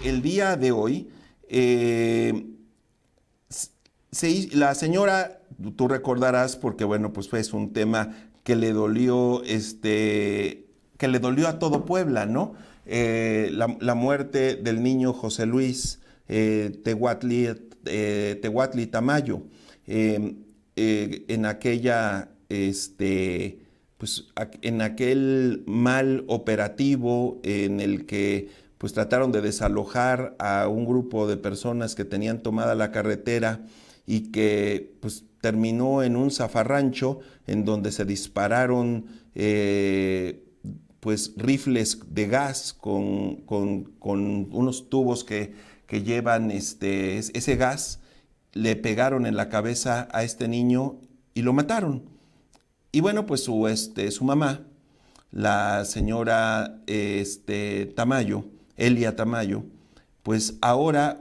el día de hoy, la señora, tú recordarás, porque bueno, pues fue un tema que le dolió, que le dolió a todo Puebla, ¿no? La muerte del niño José Luis Tehuatli Tamayo, eh, en aquella, pues, en aquel mal operativo en el que pues trataron de desalojar a un grupo de personas que tenían tomada la carretera y que pues terminó en un zafarrancho en donde se dispararon pues rifles de gas con unos tubos que llevan ese gas, le pegaron en la cabeza a este niño y lo mataron. Y bueno, pues su mamá, la señora Tamayo, Elia Tamayo, pues ahora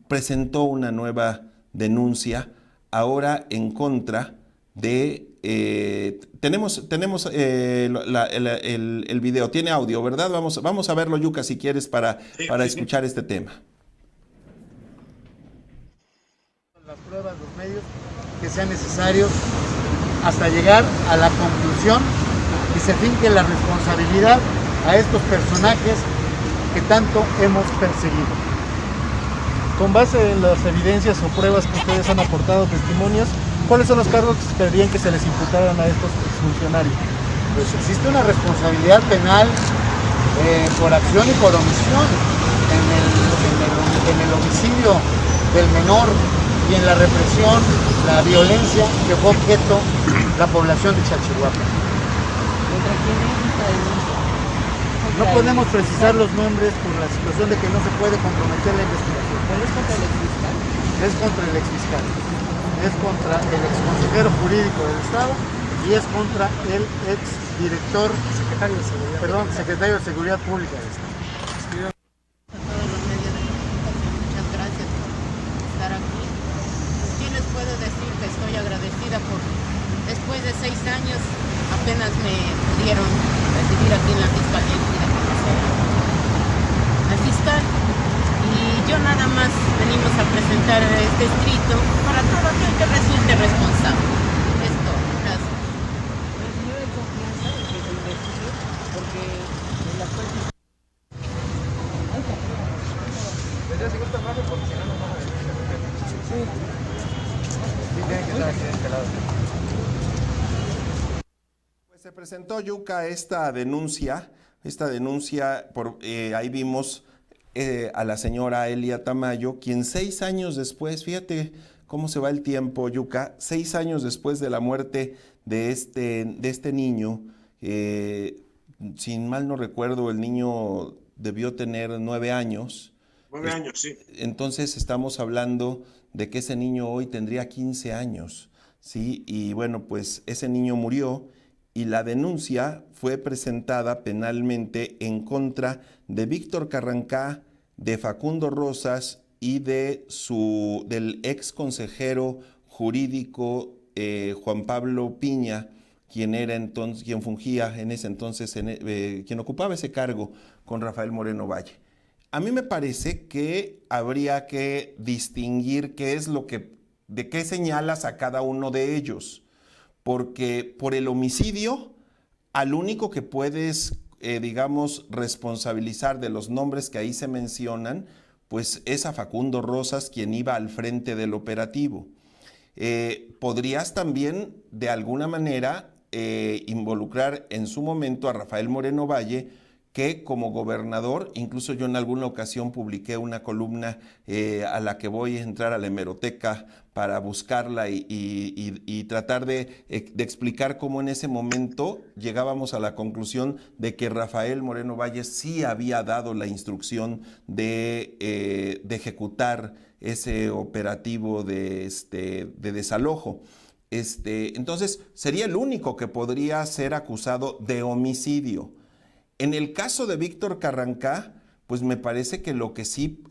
presentó una nueva denuncia, ahora en contra de... tenemos el video, tiene audio, ¿verdad? Vamos a verlo, Yuka, si quieres, Sí, para sí, sí. escuchar este tema. Las pruebas, los medios que sean necesarios hasta llegar a la conclusión y se finque la responsabilidad a estos personajes que tanto hemos perseguido. Con base en las evidencias o pruebas que ustedes han aportado, testimonios, ¿cuáles son los cargos que esperarían que se les imputaran a estos exfuncionarios? Pues existe una responsabilidad penal por acción y por omisión en el homicidio del menor y en la represión, la violencia que fue objeto la población de Chalchihuapa. ¿Contra quién es esta denuncia? No podemos precisar los nombres por la situación de que no se puede comprometer la investigación. ¿Pero es contra el exfiscal? Es contra el exfiscal, es contra el exconsejero jurídico del Estado y es contra el exdirector, secretario de Seguridad Pública del Estado. A todos los medios de comunicación, muchas gracias por estar aquí. Sí les puedo decir que estoy agradecida porque después de 6 años apenas me pudieron recibir aquí en la Fiscalía y de conocer al fiscal. Y yo nada más venimos a presentar este escrito para todo aquel que resulte responsable. Es todo. Gracias. El señor de confianza que se investigue porque el actual fiscal... Pues se presentó, Yuka, esta denuncia, ahí vimos a la señora Elia Tamayo, quien 6 años después, fíjate cómo se va el tiempo, Yuka, 6 años después de la muerte de este niño, sin mal no recuerdo, el niño debió tener 9 años. 9 años, sí. Entonces estamos hablando de que ese niño hoy tendría 15 años, ¿sí? Y bueno, pues ese niño murió y la denuncia fue presentada penalmente en contra de Víctor Carrancá, de Facundo Rosas y del ex consejero jurídico Juan Pablo Piña, quien fungía en ese entonces, quien ocupaba ese cargo con Rafael Moreno Valle. A mí me parece que habría que distinguir de qué señalas a cada uno de ellos, porque por el homicidio, al único que puedes, digamos, responsabilizar de los nombres que ahí se mencionan, pues es a Facundo Rosas, quien iba al frente del operativo. Podrías también, de alguna manera, involucrar en su momento a Rafael Moreno Valle, que como gobernador, incluso yo en alguna ocasión publiqué una columna a la que voy a entrar a la hemeroteca para buscarla y tratar de explicar cómo en ese momento llegábamos a la conclusión de que Rafael Moreno Valle sí había dado la instrucción de ejecutar ese operativo de desalojo. Entonces, sería el único que podría ser acusado de homicidio. En el caso de Víctor Carrancá, pues me parece que lo que sí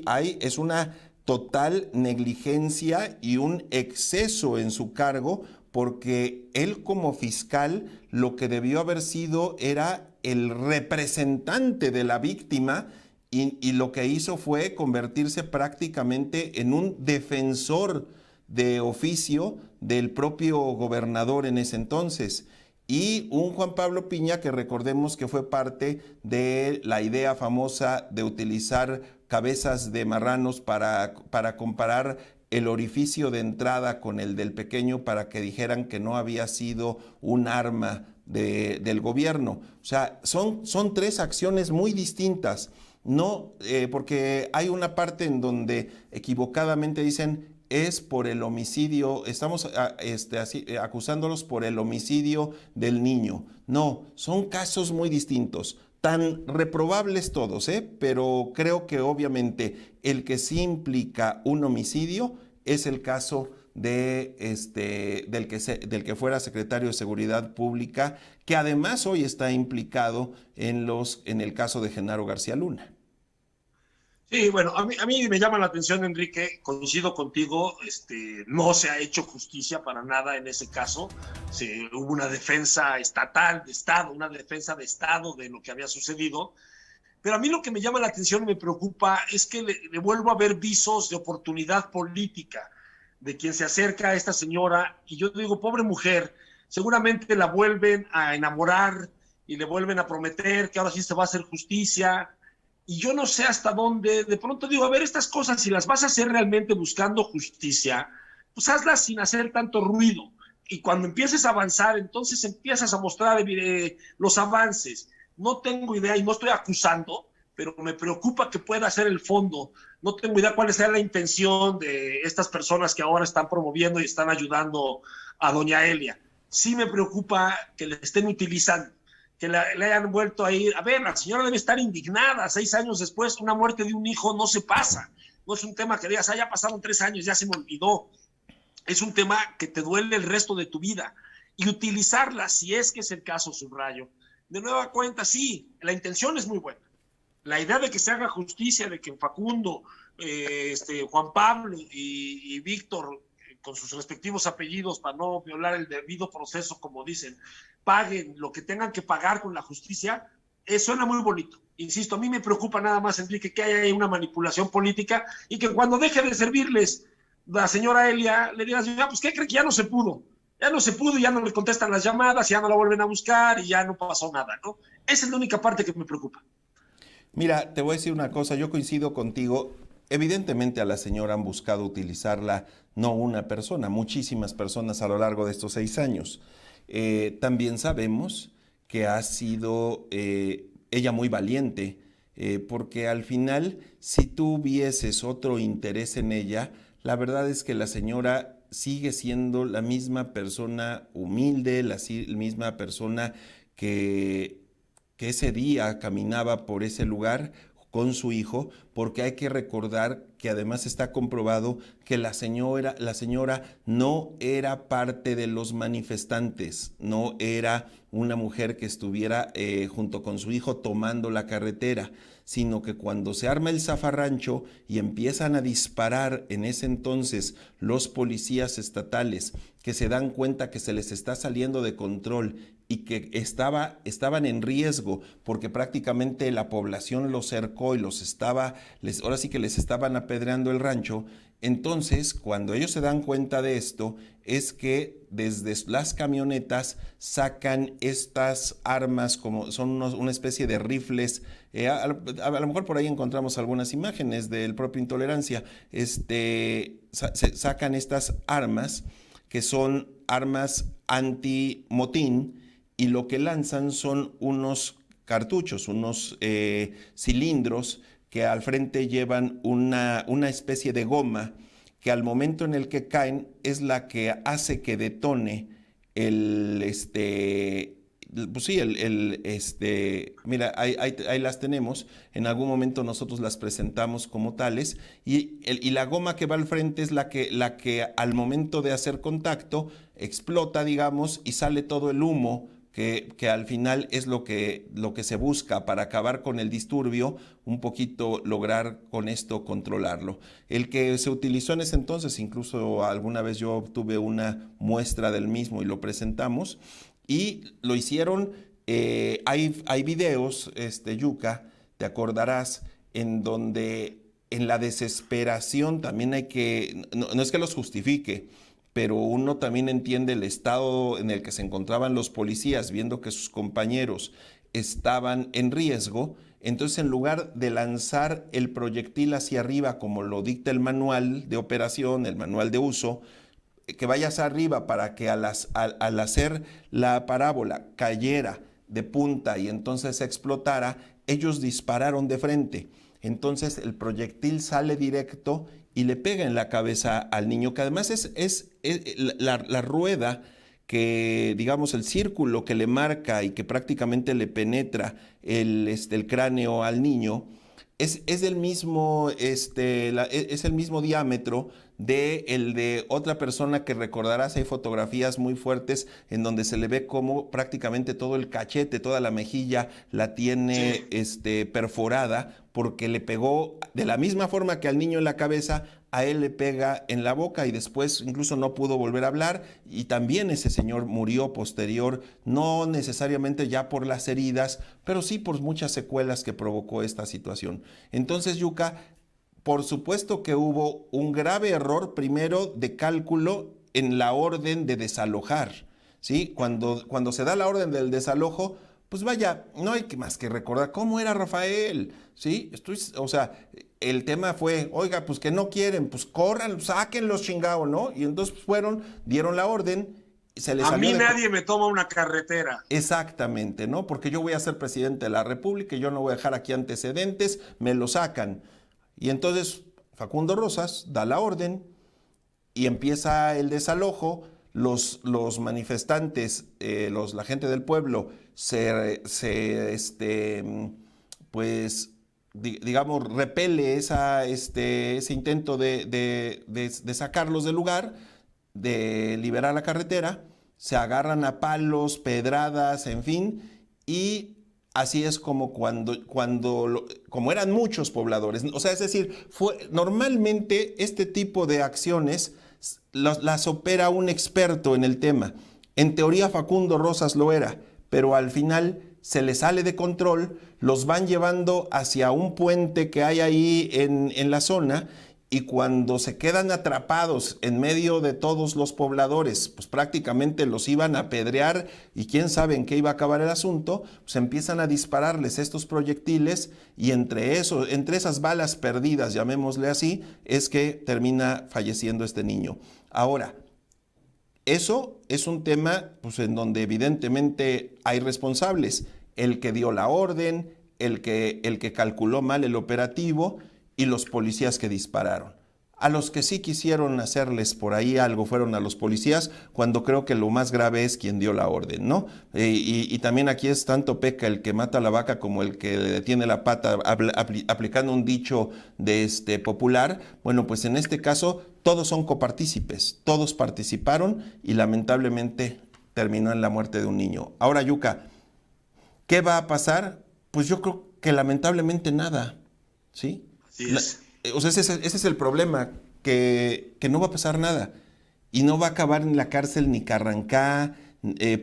hay es una total negligencia y un exceso en su cargo, porque él como fiscal lo que debió haber sido era el representante de la víctima y lo que hizo fue convertirse prácticamente en un defensor de oficio del propio gobernador en ese entonces. Y un Juan Pablo Piña que recordemos que fue parte de la idea famosa de utilizar cabezas de marranos para comparar el orificio de entrada con el del pequeño para que dijeran que no había sido un arma del gobierno. O sea, son tres acciones muy distintas. No, porque hay una parte en donde equivocadamente dicen es por el homicidio, estamos acusándolos por el homicidio del niño. No, son casos muy distintos, tan reprobables todos, pero creo que obviamente el que sí implica un homicidio es el caso del que fuera secretario de Seguridad Pública, que además hoy está implicado en el caso de Genaro García Luna. Sí, bueno, a mí me llama la atención, Enrique, coincido contigo, no se ha hecho justicia para nada en ese caso. Hubo una defensa estatal, de Estado, una defensa de Estado de lo que había sucedido. Pero a mí lo que me llama la atención y me preocupa es que le vuelvo a ver visos de oportunidad política de quien se acerca a esta señora. Y yo digo, pobre mujer, seguramente la vuelven a enamorar y le vuelven a prometer que ahora sí se va a hacer justicia. Y yo no sé hasta dónde, de pronto digo, a ver, estas cosas, si las vas a hacer realmente buscando justicia, pues hazlas sin hacer tanto ruido. Y cuando empieces a avanzar, entonces empiezas a mostrar los avances. No tengo idea y no estoy acusando, pero me preocupa que pueda ser el fondo. No tengo idea cuál sea la intención de estas personas que ahora están promoviendo y están ayudando a doña Elia. Sí me preocupa que le estén utilizando, que le hayan vuelto a ir. A ver, la señora debe estar indignada. 6 años después, una muerte de un hijo no se pasa. No es un tema que digas, ya pasaron 3 años, ya se me olvidó. Es un tema que te duele el resto de tu vida. Y utilizarla, si es que es el caso, subrayo, de nueva cuenta, sí, la intención es muy buena. La idea de que se haga justicia, de que Facundo, Juan Pablo y Víctor, con sus respectivos apellidos, para no violar el debido proceso, como dicen, paguen lo que tengan que pagar con la justicia, suena muy bonito. Insisto, a mí me preocupa nada más, Enrique, que haya ahí una manipulación política y que cuando deje de servirles la señora Elia, le digas, pues ¿qué cree? Que ya no se pudo. Ya no se pudo, ya no le contestan las llamadas, ya no la vuelven a buscar y ya no pasó nada, ¿no? Esa es la única parte que me preocupa. Mira, te voy a decir una cosa, yo coincido contigo. Evidentemente a la señora han buscado utilizarla, no una persona, muchísimas personas a lo largo de estos 6 años. También sabemos que ha sido ella muy valiente, porque al final, si tú vieses otro interés en ella, la verdad es que la señora sigue siendo la misma persona humilde, la misma persona que ese día caminaba por ese lugar con su hijo, porque hay que recordar que además está comprobado que la señora no era parte de los manifestantes, no era una mujer que estuviera junto con su hijo tomando la carretera, sino que cuando se arma el zafarrancho y empiezan a disparar en ese entonces los policías estatales, que se dan cuenta que se les está saliendo de control y que estaban en riesgo porque prácticamente la población los cercó y ahora sí que les estaban apedreando el rancho. Entonces, cuando ellos se dan cuenta de esto, es que desde las camionetas sacan estas armas, como son una especie de rifles. A lo mejor por ahí encontramos algunas imágenes del propio Intolerancia. Sacan estas armas que son armas anti-motín, y lo que lanzan son unos cartuchos, unos cilindros que al frente llevan una especie de goma que al momento en el que caen es la que hace que detone mira, ahí las tenemos, en algún momento nosotros las presentamos como tales, y la goma que va al frente es la que al momento de hacer contacto explota, digamos, y sale todo el humo, que al final es lo que se busca para acabar con el disturbio, un poquito lograr con esto controlarlo. El que se utilizó en ese entonces, incluso alguna vez yo obtuve una muestra del mismo y lo presentamos, y lo hicieron, hay videos, Yuka, te acordarás, en donde en la desesperación también hay que, no es que los justifique, pero uno también entiende el estado en el que se encontraban los policías, viendo que sus compañeros estaban en riesgo. Entonces, en lugar de lanzar el proyectil hacia arriba, como lo dicta el manual de operación, el manual de uso, que vaya hacia arriba para que al hacer la parábola cayera de punta y entonces explotara, ellos dispararon de frente. Entonces el proyectil sale directo y le pega en la cabeza al niño, que además es la rueda que, digamos, el círculo que le marca y que prácticamente le penetra el cráneo al niño, es el mismo diámetro de el de otra persona que recordarás. Hay fotografías muy fuertes en donde se le ve cómo prácticamente todo el cachete, toda la mejilla la tiene perforada, porque le pegó de la misma forma que al niño en la cabeza, a él le pega en la boca y después incluso no pudo volver a hablar, y también ese señor murió posterior, no necesariamente ya por las heridas, pero sí por muchas secuelas que provocó esta situación. Entonces, Yuka, por supuesto que hubo un grave error primero de cálculo en la orden de desalojar, ¿sí? Cuando se da la orden del desalojo, pues vaya, no hay más que recordar cómo era Rafael, ¿sí? O sea, el tema fue, oiga, pues que no quieren, pues corran, sáquenlos, chingado, ¿no? Y entonces dieron la orden. A mí nadie me toma una carretera. Exactamente, ¿no? Porque yo voy a ser presidente de la República y yo no voy a dejar aquí antecedentes, me lo sacan. Y entonces Facundo Rosas da la orden y empieza el desalojo. Los manifestantes, la gente del pueblo, digamos, repele ese intento de sacarlos del lugar, de liberar la carretera, se agarran a palos, pedradas, en fin, y así es como como eran muchos pobladores, o sea, es decir, normalmente este tipo de acciones las opera un experto en el tema. En teoría Facundo Rosas lo era, pero al final se les sale de control, los van llevando hacia un puente que hay ahí en la zona, y cuando se quedan atrapados en medio de todos los pobladores, pues prácticamente los iban a apedrear y quién sabe en qué iba a acabar el asunto, pues empiezan a dispararles estos proyectiles, y entre esas balas perdidas, llamémosle así, es que termina falleciendo este niño. Ahora, eso es un tema pues, en donde evidentemente hay responsables, el que dio la orden, el que calculó mal el operativo, y los policías que dispararon. A los que sí quisieron hacerles por ahí algo fueron a los policías, cuando creo que lo más grave es quien dio la orden, ¿no? Y también aquí es tanto peca el que mata a la vaca como el que le detiene la pata, aplicando un dicho popular. Bueno, pues en este caso todos son copartícipes, todos participaron y lamentablemente terminó en la muerte de un niño. Ahora, Yuka, ¿qué va a pasar? Pues yo creo que lamentablemente nada, ¿sí? O sea, ese es el problema, que no va a pasar nada y no va a acabar en la cárcel ni Carrancá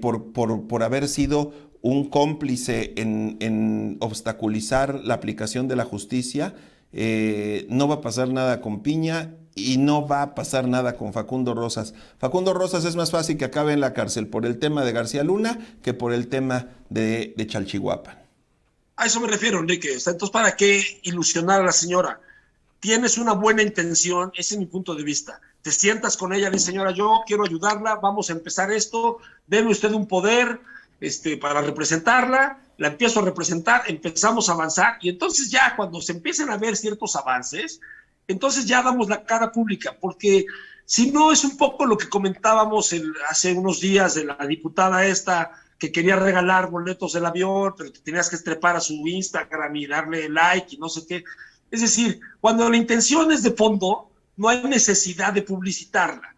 por haber sido un cómplice en obstaculizar la aplicación de la justicia. No va a pasar nada con Piña y no va a pasar nada con Facundo Rosas. Facundo Rosas es más fácil que acabe en la cárcel por el tema de García Luna que por el tema de Chalchihuapan. A eso me refiero, Enrique. Entonces, ¿para qué ilusionar a la señora? Tienes una buena intención, ese es mi punto de vista. Te sientas con ella, dices, señora, yo quiero ayudarla, vamos a empezar esto, deme usted un poder para representarla, la empiezo a representar, empezamos a avanzar, y entonces ya cuando se empiecen a ver ciertos avances, entonces ya damos la cara pública, porque si no es un poco lo que comentábamos hace unos días de la diputada que quería regalar boletos del avión, pero te tenías que estrepar a su Instagram y darle like y no sé qué. Es decir, cuando la intención es de fondo, no hay necesidad de publicitarla.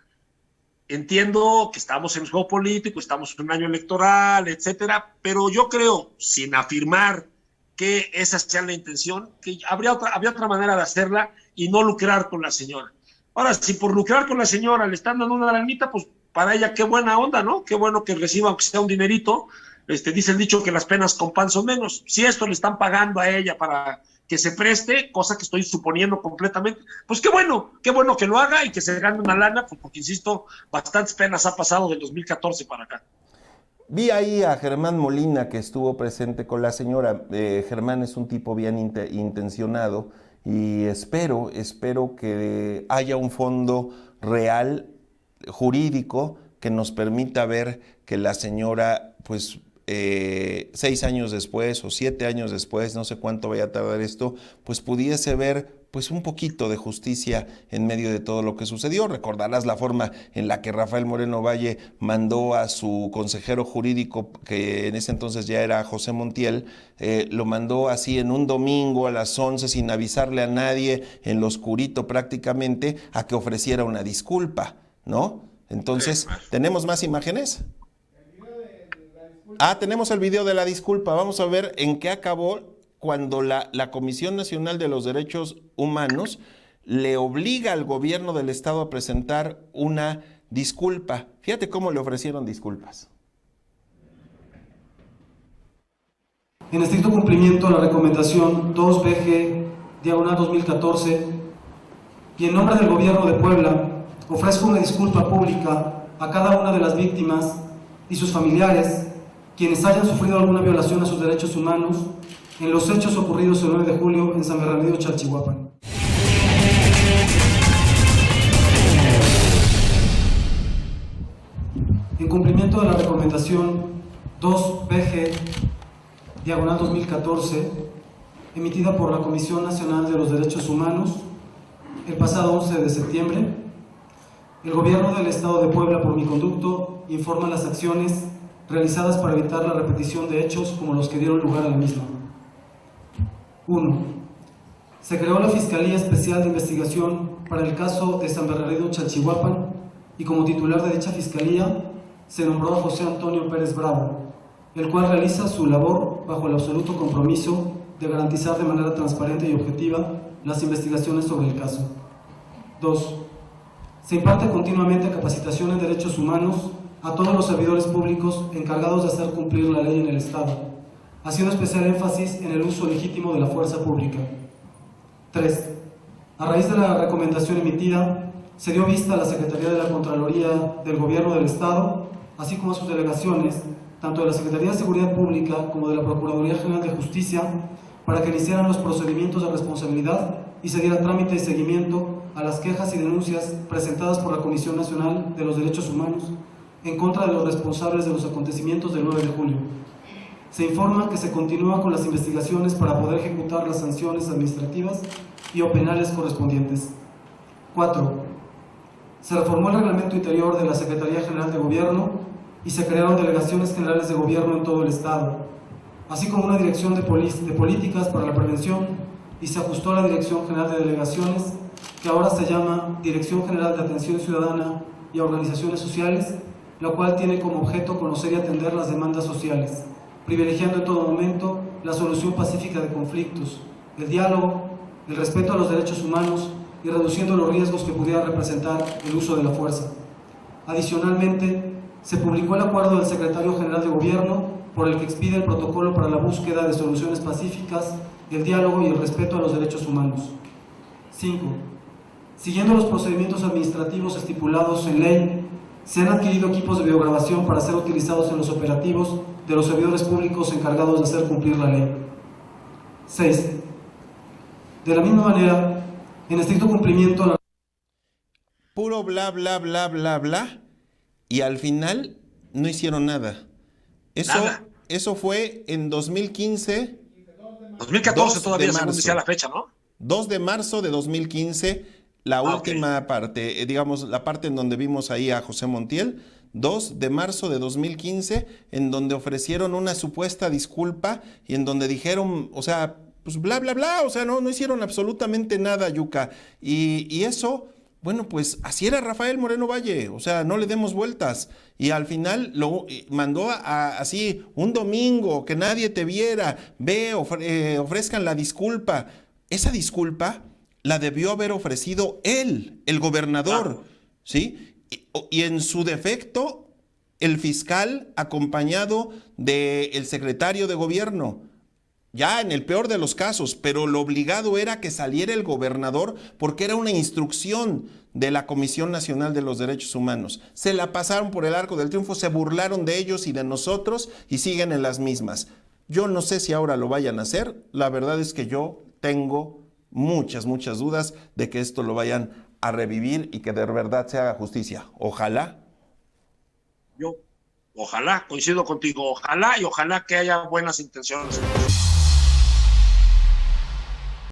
Entiendo que estamos en el juego político, estamos en un año electoral, etcétera, pero yo creo, sin afirmar que esa sea la intención, que había otra manera de hacerla y no lucrar con la señora. Ahora, si por lucrar con la señora le están dando una lanita, pues para ella qué buena onda, ¿no? Qué bueno que reciba aunque sea un dinerito, dice el dicho que las penas con pan son menos. Si esto le están pagando a ella para que se preste, cosa que estoy suponiendo completamente, pues qué bueno que lo haga y que se gane una lana, pues porque, insisto, bastantes penas ha pasado del 2014 para acá. Vi ahí a Germán Molina, que estuvo presente con la señora. Germán es un tipo bien intencionado y espero que haya un fondo real, jurídico, que nos permita ver que la señora, pues 6 años después o 7 años después, no sé cuánto vaya a tardar esto, pues pudiese ver pues un poquito de justicia en medio de todo lo que sucedió. Recordarás la forma en la que Rafael Moreno Valle mandó a su consejero jurídico, que en ese entonces ya era José Montiel, lo mandó así en un domingo a las 11 sin avisarle a nadie, en lo oscurito prácticamente, a que ofreciera una disculpa, ¿no? Entonces, ¿tenemos más imágenes? Tenemos el video de la disculpa. Vamos a ver en qué acabó cuando la Comisión Nacional de los Derechos Humanos le obliga al gobierno del estado a presentar una disculpa. Fíjate cómo le ofrecieron disculpas. En estricto cumplimiento a la recomendación 2BG/2014 y en nombre del gobierno de Puebla, ofrezco una disculpa pública a cada una de las víctimas y sus familiares, quienes hayan sufrido alguna violación a sus derechos humanos en los hechos ocurridos el 9 de julio en San Bernardino, Chalchihuapan. En cumplimiento de la recomendación 2BG/2014, emitida por la Comisión Nacional de los Derechos Humanos el pasado 11 de septiembre, el Gobierno del Estado de Puebla, por mi conducto, informa las acciones realizadas para evitar la repetición de hechos como los que dieron lugar a la misma. 1. Se creó la Fiscalía Especial de Investigación para el caso de San Bernardino, Chalchihuapan, y como titular de dicha fiscalía se nombró a José Antonio Pérez Bravo, el cual realiza su labor bajo el absoluto compromiso de garantizar de manera transparente y objetiva las investigaciones sobre el caso. 2. Se imparte continuamente capacitación en derechos humanos a todos los servidores públicos encargados de hacer cumplir la ley en el Estado, haciendo especial énfasis en el uso legítimo de la fuerza pública. 3. A raíz de la recomendación emitida, se dio vista a la Secretaría de la Contraloría del Gobierno del Estado, así como a sus delegaciones, tanto de la Secretaría de Seguridad Pública como de la Procuraduría General de Justicia, para que iniciaran los procedimientos de responsabilidad y se diera trámite y seguimiento a las quejas y denuncias presentadas por la Comisión Nacional de los Derechos Humanos en contra de los responsables de los acontecimientos del 9 de julio. Se informa que se continúa con las investigaciones para poder ejecutar las sanciones administrativas y o penales correspondientes. 4. Se reformó el reglamento interior de la Secretaría General de Gobierno y se crearon delegaciones generales de gobierno en todo el Estado, así como una dirección de políticas para la prevención, y se ajustó a la Dirección General de Delegaciones, que ahora se llama Dirección General de Atención Ciudadana y a Organizaciones Sociales, la cual tiene como objeto conocer y atender las demandas sociales, privilegiando en todo momento la solución pacífica de conflictos, el diálogo, el respeto a los derechos humanos y reduciendo los riesgos que pudiera representar el uso de la fuerza. Adicionalmente, se publicó el acuerdo del Secretario General de Gobierno por el que expide el protocolo para la búsqueda de soluciones pacíficas, el diálogo y el respeto a los derechos humanos. 5. Siguiendo los procedimientos administrativos estipulados en ley, se han adquirido equipos de videograbación para ser utilizados en los operativos de los servidores públicos encargados de hacer cumplir la ley. 6. De la misma manera, en estricto cumplimiento a la... Puro bla, bla, bla, bla, bla, y al final no hicieron nada. Eso fue en 2015. 2014 todavía, según decía la fecha, ¿no? 2 de marzo de 2015, la última parte, digamos, la parte en donde vimos ahí a José Montiel, 2 de marzo de 2015, en donde ofrecieron una supuesta disculpa y en donde dijeron, o sea, pues bla, bla, bla, o sea, no hicieron absolutamente nada, Yuka. Y eso, bueno, pues así era Rafael Moreno Valle, o sea, no le demos vueltas. Y al final lo mandó así un domingo, que nadie te viera, ofrezcan la disculpa. Esa disculpa la debió haber ofrecido él, el gobernador, ¿sí? Y en su defecto, el fiscal acompañado del secretario de gobierno. Ya en el peor de los casos, pero lo obligado era que saliera el gobernador porque era una instrucción de la Comisión Nacional de los Derechos Humanos. Se la pasaron por el arco del triunfo, se burlaron de ellos y de nosotros y siguen en las mismas. Yo no sé si ahora lo vayan a hacer. La verdad es que yo tengo muchas dudas de que esto lo vayan a revivir y que de verdad se haga justicia. Ojalá. Ojalá, coincido contigo, ojalá y ojalá que haya buenas intenciones.